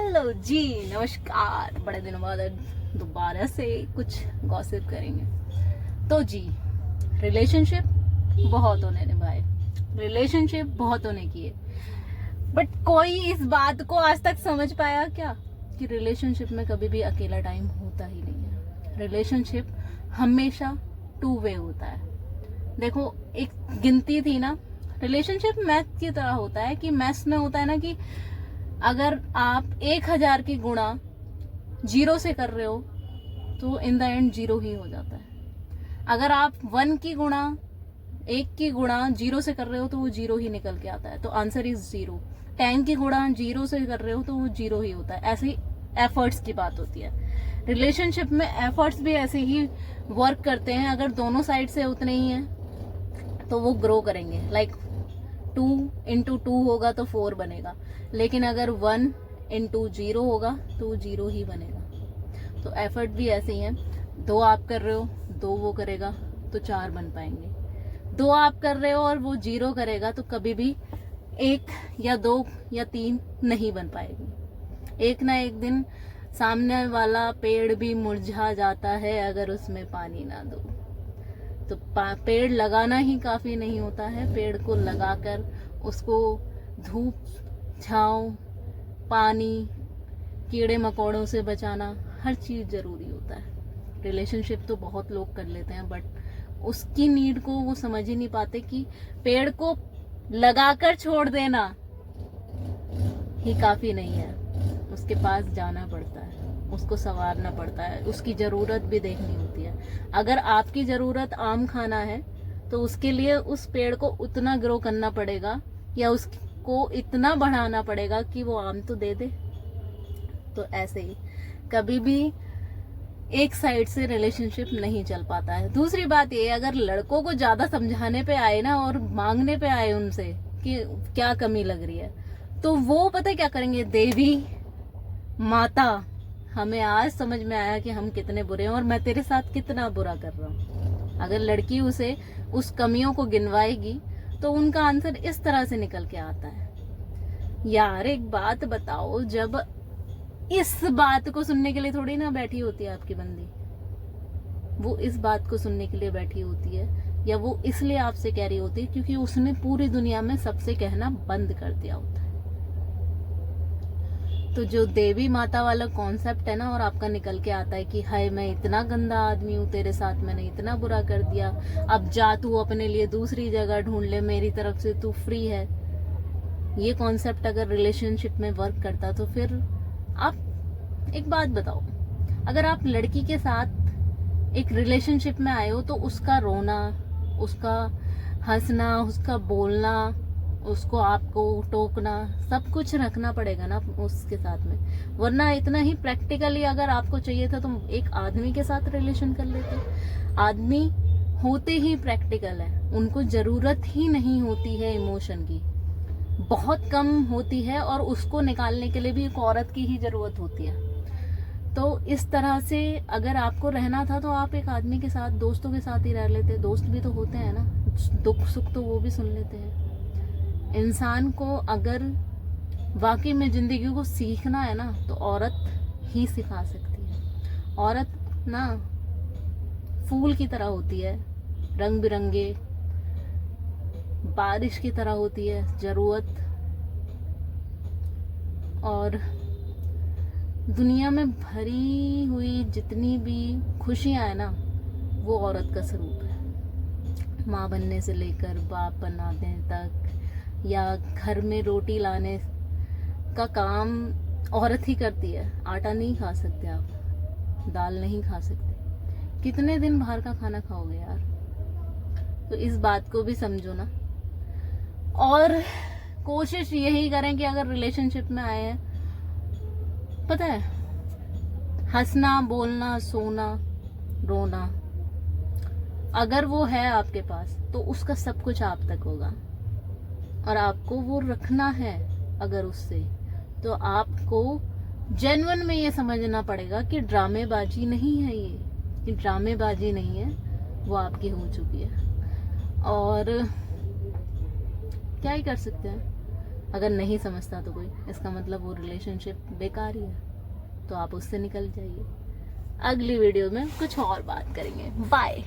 Hello जी, नमस्कार। बड़े दिनों बाद दोबारा से कुछ गॉसिप करेंगे। तो जी, रिलेशनशिप बहुतों ने निभाए, रिलेशनशिप बहुतों ने किए, बट कोई इस बात को आज तक समझ पाया क्या कि रिलेशनशिप में कभी भी अकेला टाइम होता ही नहीं है। रिलेशनशिप हमेशा टू वे होता है। देखो, एक गिनती थी ना, रिलेशनशिप मैथ की तरह होता है कि मैथ्स में होता है ना कि अगर आप 1000 की गुणा 0 से कर रहे हो तो इन द एंड 0 ही हो जाता है। अगर आप 1 की गुणा 0 से कर रहे हो तो वो 0 ही निकल के आता है, तो आंसर इज 0। 10 की गुणा 0 से कर रहे हो तो वो 0 ही होता है। ऐसे ही एफर्ट्स की बात होती है। रिलेशनशिप में एफर्ट्स भी ऐसे ही वर्क करते हैं। अगर दोनों साइड से उतने ही हैं तो वो ग्रो करेंगे। लाइक 2 इंटू 2 होगा तो 4 बनेगा, लेकिन अगर 1 इंटू 0 होगा तो वो 0 ही बनेगा। तो एफर्ट भी ऐसे ही है। 2 आप कर रहे हो, 2 वो करेगा तो 4 बन पाएंगे। 2 आप कर रहे हो और वो 0 करेगा तो कभी भी 1 या 2 या 3 नहीं बन पाएगी। एक ना एक दिन सामने वाला पेड़ भी मुरझा जाता है अगर उसमें पानी ना दो। तो पेड़ लगाना ही काफी नहीं होता है, पेड़ को लगाकर उसको धूप, छांव, पानी, कीड़े मकोड़ों से बचाना, हर चीज जरूरी होता है। रिलेशनशिप तो बहुत लोग कर लेते हैं, बट उसकी नीड को वो समझ ही नहीं पाते कि पेड़ को लगाकर छोड़ देना ही काफी नहीं है। उसके पास जाना पड़ता है, उसको संवारना पड़ता है, उसकी जरूरत भी देखनी होती है। अगर आपकी जरूरत आम खाना है तो उसके लिए उस पेड़ को उतना ग्रो करना पड़ेगा या उसको इतना बढ़ाना पड़ेगा कि वो आम तो दे दे। तो ऐसे ही कभी भी एक साइड से रिलेशनशिप नहीं चल पाता है। दूसरी बात ये, अगर लड़कों को ज्यादा समझाने पे आए ना और मांगने पे आए उनसे कि क्या कमी लग रही है, तो वो पता है क्या करेंगे? देवी माता, हमें आज समझ में आया कि हम कितने बुरे हैं और मैं तेरे साथ कितना बुरा कर रहा हूँ। अगर लड़की उसे उस कमियों को गिनवाएगी तो उनका आंसर इस तरह से निकल के आता है। यार एक बात बताओ, जब इस बात को सुनने के लिए थोड़ी ना बैठी होती है आपकी बंदी, वो इस बात को सुनने के लिए बैठी होती है, या वो इसलिए आपसे कह रही होती है क्योंकि उसने पूरी दुनिया में सबसे कहना बंद कर दिया होता है। तो जो देवी माता वाला कॉन्सेप्ट है ना, और आपका निकल के आता है कि हाय मैं इतना गंदा आदमी हूँ, तेरे साथ मैंने इतना बुरा कर दिया, अब जा तू अपने लिए दूसरी जगह ढूंढ ले, मेरी तरफ से तू फ्री है। ये कॉन्सेप्ट अगर रिलेशनशिप में वर्क करता तो फिर आप एक बात बताओ, अगर आप लड़की के साथ एक रिलेशनशिप में आए हो तो उसका रोना, उसका हंसना, उसका बोलना, उसको आपको टोकना, सब कुछ रखना पड़ेगा ना उसके साथ में। वरना इतना ही प्रैक्टिकली अगर आपको चाहिए था तो एक आदमी के साथ रिलेशन कर लेते। आदमी होते ही प्रैक्टिकल है, उनको जरूरत ही नहीं होती है इमोशन की, बहुत कम होती है, और उसको निकालने के लिए भी एक औरत की ही जरूरत होती है। तो इस तरह से अगर आपको रहना था तो आप एक आदमी के साथ, दोस्तों के साथ ही रह लेते। दोस्त भी तो होते हैं ना, दुख सुख तो वो भी सुन लेते हैं। इंसान को अगर वाकई में जिंदगी को सीखना है ना तो औरत ही सिखा सकती है। औरत ना फूल की तरह होती है, रंग बिरंगे, बारिश की तरह होती है जरूरत, और दुनिया में भरी हुई जितनी भी खुशियां है ना वो औरत का स्वरूप है। माँ बनने से लेकर बाप बनाने तक, या घर में रोटी लाने का काम औरत ही करती है। आटा नहीं खा सकते आप, दाल नहीं खा सकते, कितने दिन बाहर का खाना खाओगे यार? तो इस बात को भी समझो ना, और कोशिश यही करें कि अगर रिलेशनशिप में आए हैं, पता है, हंसना, बोलना, सोना, रोना, अगर वो है आपके पास तो उसका सब कुछ आप तक होगा, और आपको वो रखना है अगर उससे, तो आपको जेन्युइन में ये समझना पड़ेगा कि ड्रामेबाजी नहीं है, ये ड्रामेबाजी नहीं है, वो आपकी हो चुकी है। और क्या ही कर सकते हैं, अगर नहीं समझता तो कोई, इसका मतलब वो रिलेशनशिप बेकार ही है, तो आप उससे निकल जाइए। अगली वीडियो में कुछ और बात करेंगे। बाय।